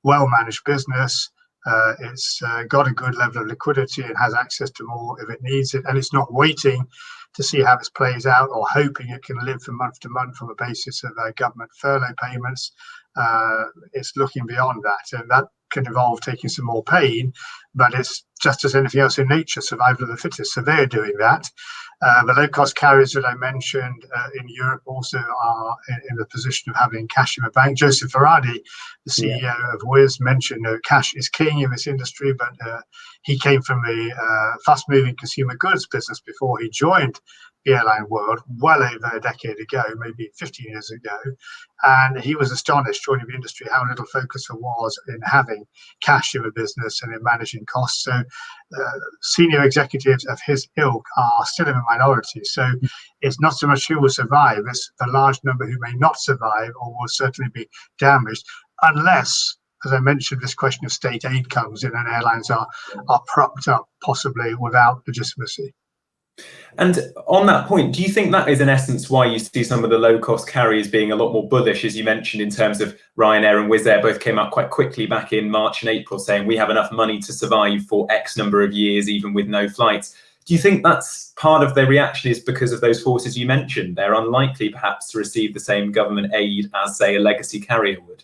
well-managed business. It's got a good level of liquidity and has access to more if it needs it, and it's not waiting to see how this plays out or hoping it can live from month to month on the basis of government furlough payments. It's looking beyond that, and that can involve taking some more pain, but it's just as anything else in nature, survival of the fittest. So they're doing that. The low-cost carriers that I mentioned in Europe also are in the position of having cash in the bank. Joseph Varadi, the CEO of Wizz, mentioned cash is king in this industry, but he came from the fast-moving consumer goods business before he joined the airline world well over a decade ago, maybe 15 years ago. And he was astonished joining the industry how little focus there was in having cash in the business and in managing costs. So senior executives of his ilk are still in the minority. So it's not so much who will survive, it's the large number who may not survive or will certainly be damaged, unless, as I mentioned, this question of state aid comes in and airlines are propped up, possibly without legitimacy. And on that point, do you think that is in essence why you see some of the low-cost carriers being a lot more bullish, as you mentioned, in terms of Ryanair and Wizz Air both came out quite quickly back in March and April saying we have enough money to survive for X number of years, even with no flights? Do you think that's part of their reaction is because of those forces you mentioned? They're unlikely perhaps to receive the same government aid as, say, a legacy carrier would?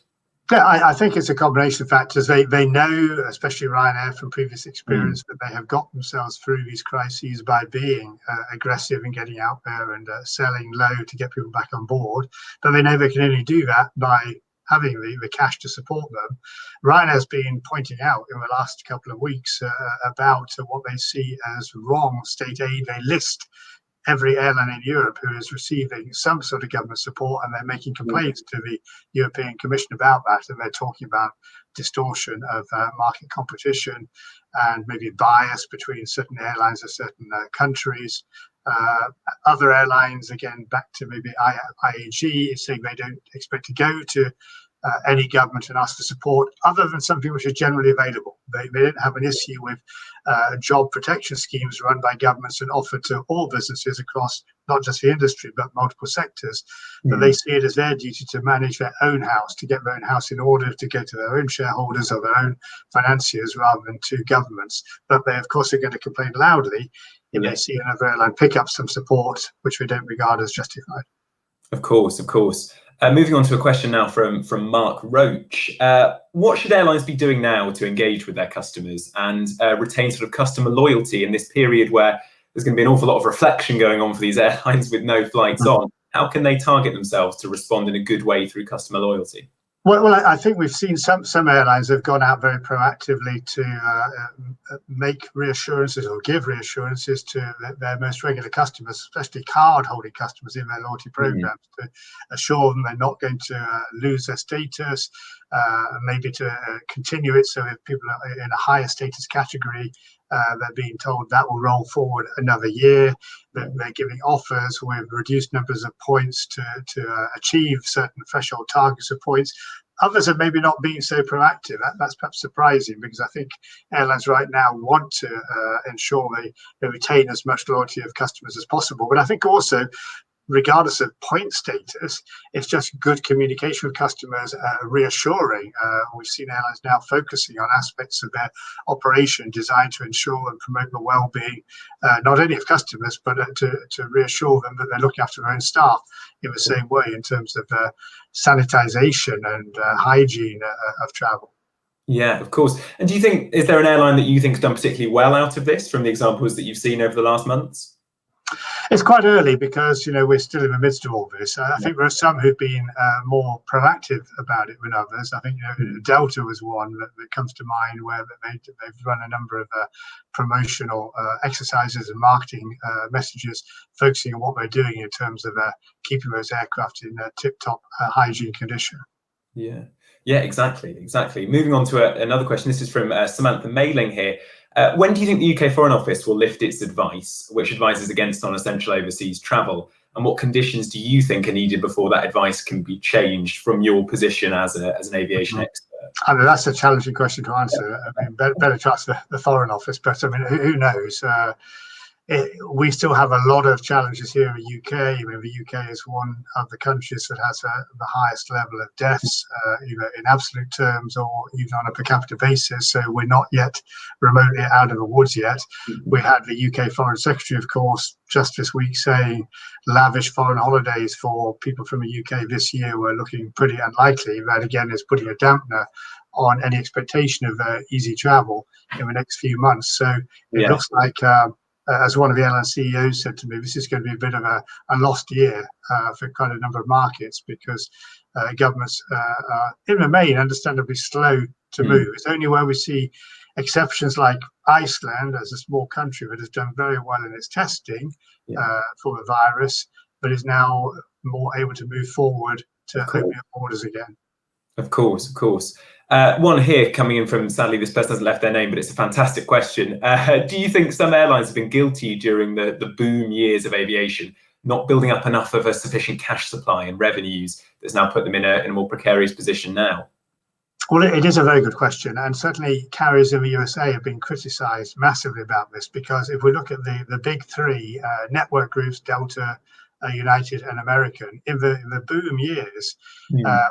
Yeah, I think it's a combination of factors. They know, especially Ryanair from previous experience, that they have got themselves through these crises by being aggressive and getting out there and selling low to get people back on board. But they know they can only do that by having the cash to support them. Ryanair's been pointing out in the last couple of weeks about what they see as wrong state aid. They list every airline in Europe who is receiving some sort of government support, and they're making complaints to the European Commission about that, and they're talking about distortion of market competition and maybe bias between certain airlines of certain countries. Other airlines, again, back to maybe IAG, is saying they don't expect to go to any government and ask for support other than something which is generally available. They don't have an issue with job protection schemes run by governments and offered to all businesses across not just the industry but multiple sectors. But they see it as their duty to manage their own house, to get their own house in order, to go to their own shareholders or their own financiers rather than to governments. But they, of course, are going to complain loudly if they see another airline pick up some support which they don't regard as justified. Of course, of course. Moving on to a question now from Mark Roach. What should airlines be doing now to engage with their customers and retain sort of customer loyalty in this period where there's going to be an awful lot of reflection going on for these airlines with no flights on? How can they target themselves to respond in a good way through customer loyalty? Well, I think we've seen some airlines have gone out very proactively to make reassurances or give reassurances to their most regular customers, especially card-holding customers in their loyalty programs, to assure them they're not going to lose their status, maybe to continue it. So if people are in a higher status category, they're being told that will roll forward another year. They're giving offers with reduced numbers of points to achieve certain threshold targets of points. Others are maybe not being so proactive. That's perhaps surprising, because I think airlines right now want to ensure they retain as much loyalty of customers as possible. But I think also, regardless of point status, it's just good communication with customers, reassuring. We've seen airlines now focusing on aspects of their operation designed to ensure and promote the well-being, not only of customers, but to reassure them that they're looking after their own staff in the same way in terms of sanitization and hygiene of travel. Yeah, of course. And do you think, is there an airline that you think has done particularly well out of this from the examples that you've seen over the last months? It's quite early because, we're still in the midst of all this. I think there are some who've been more proactive about it than others. I think Delta was one that comes to mind, where they've run a number of promotional exercises and marketing messages focusing on what they're doing in terms of keeping those aircraft in tip-top hygiene condition. Yeah, exactly. Moving on to another question. This is from Samantha Mailing here. When do you think the UK Foreign Office will lift its advice, which advises against non-essential overseas travel? And what conditions do you think are needed before that advice can be changed from your position as an aviation expert? I mean, that's a challenging question to answer. I mean, better to ask the Foreign Office, but I mean, who knows? We still have a lot of challenges here in the UK. I mean, the UK is one of the countries that has the highest level of deaths, either in absolute terms or even on a per capita basis. So we're not yet remotely out of the woods yet. We had the UK Foreign Secretary, of course, just this week saying lavish foreign holidays for people from the UK this year were looking pretty unlikely. That again is putting a dampener on any expectation of easy travel in the next few months. So it looks like, as one of the airline CEOs said to me, this is going to be a bit of a lost year for quite a number of markets, because governments are, in the main, understandably slow to move. It's only where we see exceptions like Iceland, as a small country that has done very well in its testing for the virus, but is now more able to move forward to open up borders again. Of course. One here coming in from, sadly, this person hasn't left their name, but it's a fantastic question. Do you think some airlines have been guilty during the boom years of aviation, not building up enough of a sufficient cash supply and revenues that's now put them in a more precarious position now? Well, it is a very good question, and certainly carriers in the USA have been criticised massively about this, because if we look at the big three network groups, Delta, United and American, in the boom years,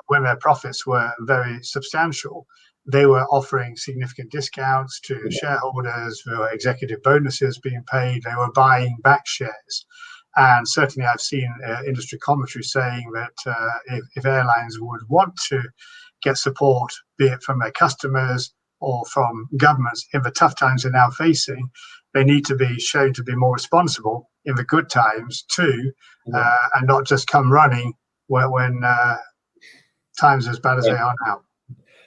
when their profits were very substantial, they were offering significant discounts to shareholders. There were executive bonuses being paid. They were buying back shares. And certainly I've seen industry commentary saying that if airlines would want to get support, be it from their customers or from governments in the tough times they're now facing, they need to be shown to be more responsible in the good times too, and not just come running when times are as bad as they are now.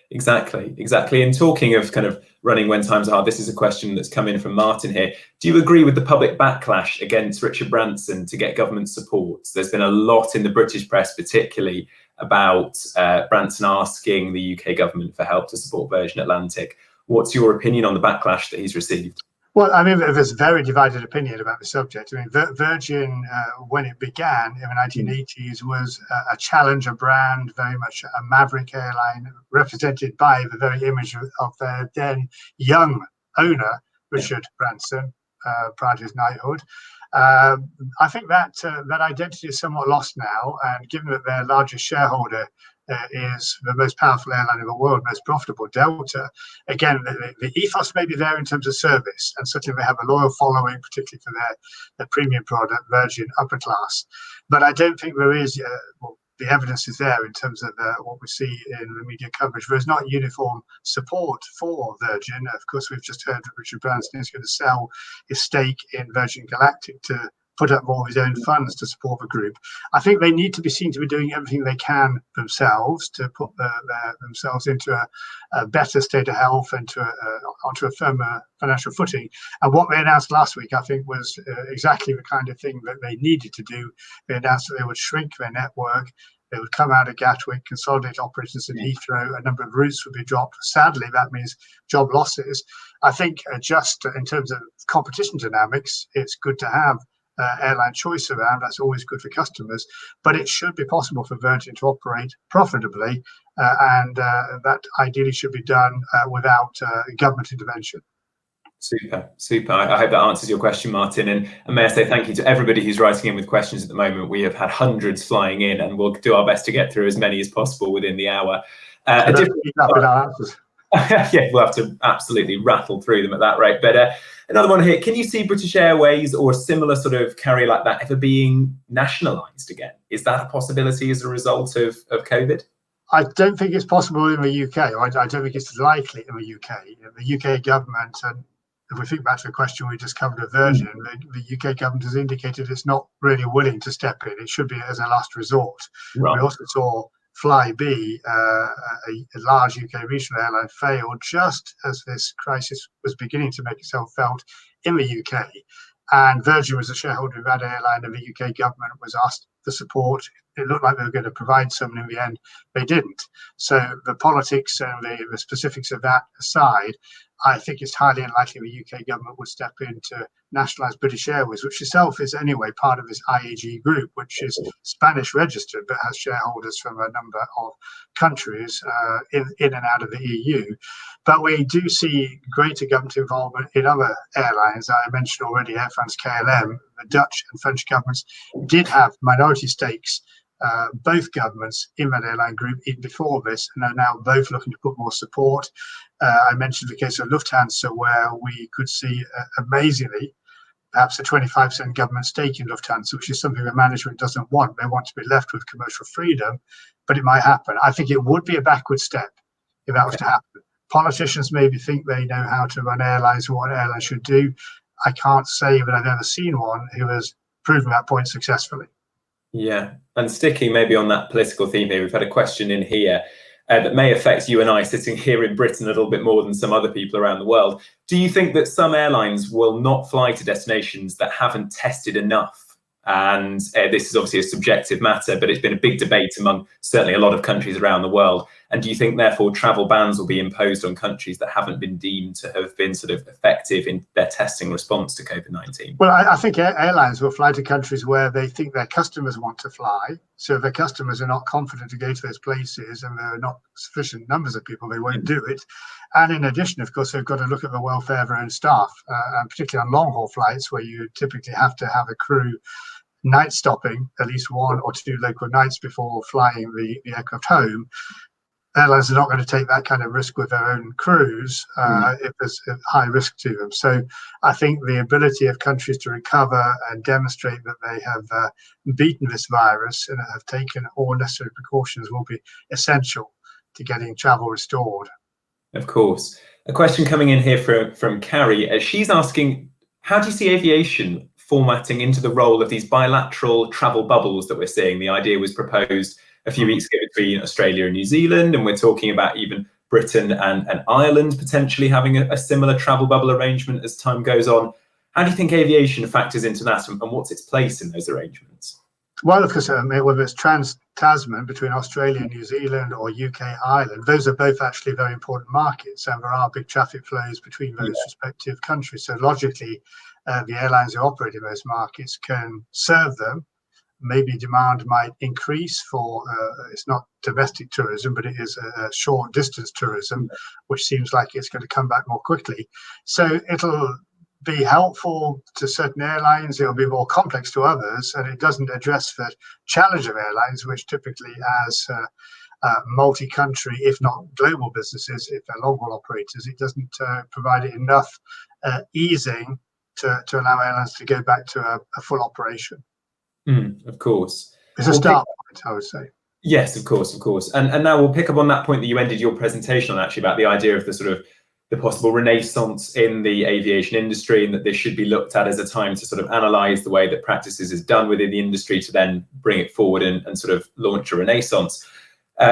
Exactly. And talking of kind of running when times are hard, this is a question that's come in from Martin here. Do you agree with the public backlash against Richard Branson to get government support? There's been a lot in the British press, particularly about Branson asking the UK government for help to support Virgin Atlantic. What's your opinion on the backlash that he's received? Well, I mean, there's very divided opinion about the subject. I mean, Virgin, when it began in the 1980s, was a challenger brand, very much a maverick airline, represented by the very image of their then young owner, Richard Branson, prior to his knighthood. I think that identity is somewhat lost now, and given that their largest shareholder is the most powerful airline in the world, most profitable, Delta, again, the ethos may be there in terms of service, and certainly they have a loyal following, particularly for their premium product, Virgin Upper Class. But I don't think there is, the evidence is there in terms of what we see in the media coverage. There's not uniform support for Virgin. Of course, we've just heard that Richard Branson is going to sell his stake in Virgin Galactic to put up more of his own funds to support the group. I think they need to be seen to be doing everything they can themselves to put themselves into a better state of health and onto a firmer financial footing. And what they announced last week, I think, was exactly the kind of thing that they needed to do. They announced that they would shrink their network. They would come out of Gatwick, consolidate operations in Heathrow. A number of routes would be dropped. Sadly, that means job losses. I think just in terms of competition dynamics, it's good to have airline choice around. That's always good for customers, but it should be possible for Virgin to operate profitably, and that ideally should be done without government intervention. Super. I hope that answers your question, Martin. And may I say thank you to everybody who's writing in with questions at the moment. We have had hundreds flying in, and we'll do our best to get through as many as possible within the hour. Yeah, we'll have to absolutely rattle through them at that rate. But another one here, can you see British Airways or a similar sort of carrier like that ever being nationalised again? Is that a possibility as a result of COVID? I don't think it's possible in the UK. I don't think it's likely in the UK. The UK government, and if we think back to the question we just covered with Virgin, the UK government has indicated it's not really willing to step in. It should be as a last resort. Right. We also saw Flybe, a large UK regional airline, failed just as this crisis was beginning to make itself felt in the UK. And Virgin was a shareholder of that airline, and the UK government was asked for support. It looked like they were going to provide some, and in the end, they didn't. So the politics and the specifics of that aside, I think it's highly unlikely the UK government would step in to nationalise British Airways, which itself is anyway part of this IAG group, which is Spanish registered but has shareholders from a number of countries in and out of the EU. But we do see greater government involvement in other airlines. I mentioned already Air France-KLM. The Dutch and French governments did have minority stakes, both governments in that airline group even before this, and are now both looking to put more support. I mentioned the case of Lufthansa, where we could see amazingly perhaps a 25% government stake in Lufthansa, which is something the management doesn't want. They want to be left with commercial freedom, but it might happen. I think it would be a backward step if that was to happen. Politicians maybe think they know how to run airlines or what an airline should do. I can't say that I've ever seen one who has proven that point successfully. Yeah, and sticking maybe on that political theme here, we've had a question in here that may affect you and I sitting here in Britain a little bit more than some other people around the world. Do you think that some airlines will not fly to destinations that haven't tested enough? And this is obviously a subjective matter, but it's been a big debate among certainly a lot of countries around the world. And do you think, therefore, travel bans will be imposed on countries that haven't been deemed to have been sort of effective in their testing response to COVID-19? Well, I think airlines will fly to countries where they think their customers want to fly. So if their customers are not confident to go to those places and there are not sufficient numbers of people, they won't do it. And in addition, of course, they've got to look at the welfare of their own staff, and particularly on long-haul flights where you typically have to have a crew night stopping at least 1 or 2 local nights before flying the aircraft home. Airlines are not going to take that kind of risk with their own crews if there's a high risk to them. So I think the ability of countries to recover and demonstrate that they have beaten this virus and have taken all necessary precautions will be essential to getting travel restored. Of course. A question coming in here from Carrie. She's asking, how do you see aviation formatting into the role of these bilateral travel bubbles that we're seeing? The idea was proposed a few weeks ago between Australia and New Zealand, and we're talking about even Britain and Ireland potentially having a similar travel bubble arrangement as time goes on. How do you think aviation factors into that, and what's its place in those arrangements? Well, of course, whether it's trans-Tasman between Australia and New Zealand or UK, Ireland, those are both actually very important markets, and there are big traffic flows between those respective countries. So logically, the airlines who operate in those markets can serve them. Maybe demand might increase for, it's not domestic tourism, but it is a short distance tourism, which seems like it's going to come back more quickly. So it'll be helpful to certain airlines, it'll be more complex to others, and it doesn't address the challenge of airlines, which typically as multi-country, if not global businesses, if they're long-haul operators, it doesn't provide it enough easing to allow airlines to go back to a full operation. Of course. It's a start point, I would say. Yes, of course, of course. And now we'll pick up on that point that you ended your presentation on, actually, about the idea of the sort of the possible renaissance in the aviation industry, and that this should be looked at as a time to sort of analyse the way that practices is done within the industry to then bring it forward and sort of launch a renaissance.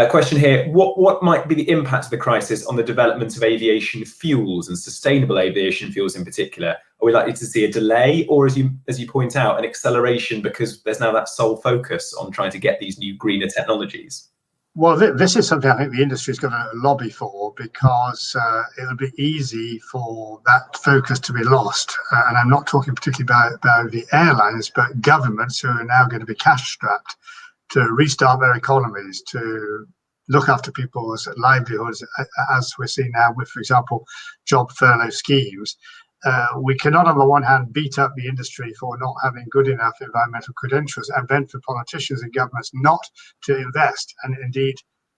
Question here, what might be the impact of the crisis on the development of aviation fuels and sustainable aviation fuels in particular? Are we likely to see a delay, or as you point out, an acceleration because there's now that sole focus on trying to get these new greener technologies? Well, this is something I think the industry is going to lobby for, because it'll be easy for that focus to be lost. And I'm not talking particularly about the airlines, but governments who are now going to be cash strapped to restart their economies, to look after people's livelihoods, as we're seeing now with, for example, job furlough schemes. We cannot, on the one hand, beat up the industry for not having good enough environmental credentials, and then for politicians and governments not to invest, and indeed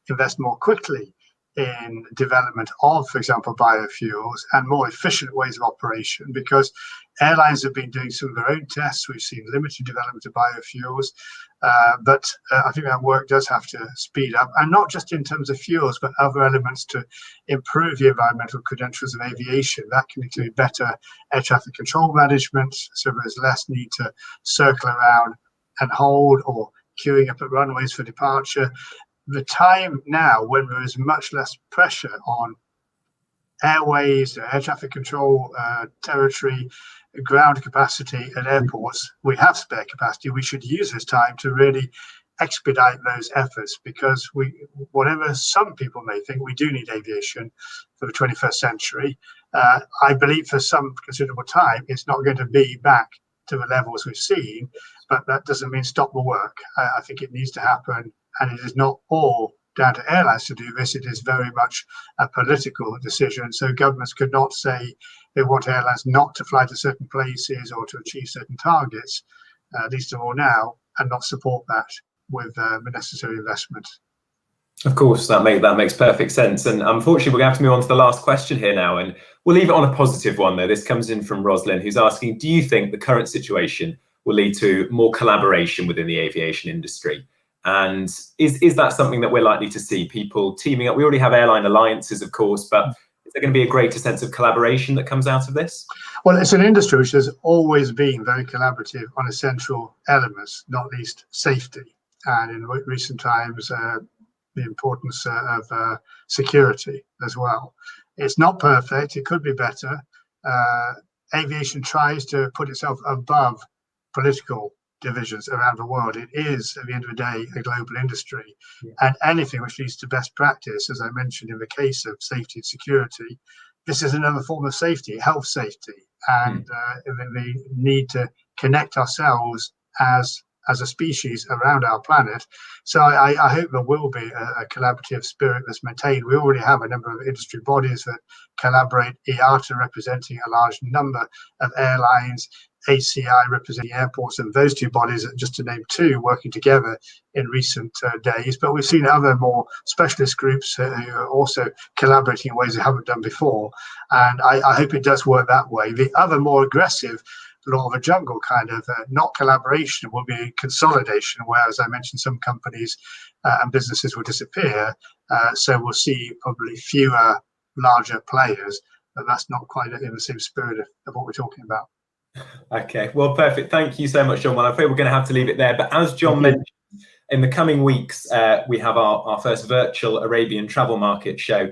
invest more quickly in development of, for example, biofuels and more efficient ways of operation, because airlines have been doing some of their own tests. We've seen limited development of biofuels, but I think that work does have to speed up, and not just in terms of fuels, but other elements to improve the environmental credentials of aviation. That can include better air traffic control management, so there's less need to circle around and hold, or queuing up at runways for departure. The time now when there is much less pressure on airways, air traffic control territory, ground capacity at airports, we have spare capacity. We should use this time to really expedite those efforts, because whatever some people may think, we do need aviation for the 21st century. I believe for some considerable time it's not going to be back to the levels we've seen, but that doesn't mean stop the work. I think it needs to happen, and it is not all down to airlines to do this. It is very much a political decision. So governments could not say they want airlines not to fly to certain places or to achieve certain targets, least of all now, and not support that with the necessary investment. Of course, that makes perfect sense. And unfortunately, we're going to have to move on to the last question here now, and we'll leave it on a positive one, though. This comes in from Rosalind, who's asking, do you think the current situation will lead to more collaboration within the aviation industry? And is that something that we're likely to see, people teaming up? We already have airline alliances, of course, but is there going to be a greater sense of collaboration that comes out of this? Well, it's an industry which has always been very collaborative on essential elements, not least safety, and in recent times, the importance of security as well. It's not perfect. It could be better. Aviation tries to put itself above political divisions around the world. It is, at the end of the day, a global industry, and anything which leads to best practice, as I mentioned in the case of safety and security, this is another form of safety, health safety, and the need to connect ourselves as a species around our planet. So I hope there will be a collaborative spirit that's maintained. We already have a number of industry bodies that collaborate, IATA representing a large number of airlines, ACI representing airports, and those two bodies, just to name two, working together in recent days. But we've seen other more specialist groups who are also collaborating in ways they haven't done before. And I hope it does work that way. The other more aggressive law of a jungle kind of not collaboration will be consolidation, where, as I mentioned, some companies and businesses will disappear. So we'll see probably fewer larger players, but that's not quite in the same spirit of what we're talking about. Okay, well, perfect. Thank you so much, John. Well, I'm afraid we're going to have to leave it there. But as John mentioned, in the coming weeks, we have our first virtual Arabian travel market show.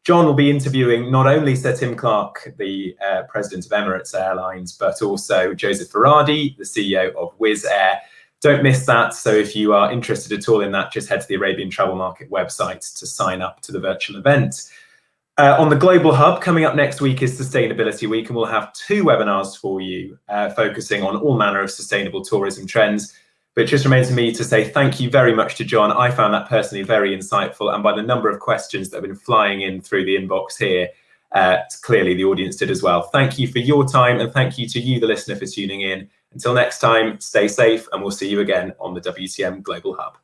John will be interviewing not only Sir Tim Clark, the president of Emirates Airlines, but also Joseph Faradi, the CEO of Wizz Air. Don't miss that. So if you are interested at all in that, just head to the Arabian Travel Market website to sign up to the virtual event. On the Global Hub, coming up next week is Sustainability Week, and we'll have two webinars for you focusing on all manner of sustainable tourism trends. But it just remains for me to say thank you very much to John. I found that personally very insightful, and by the number of questions that have been flying in through the inbox here, clearly the audience did as well. Thank you for your time, and thank you to you, the listener, for tuning in. Until next time, stay safe, and we'll see you again on the WTM Global Hub.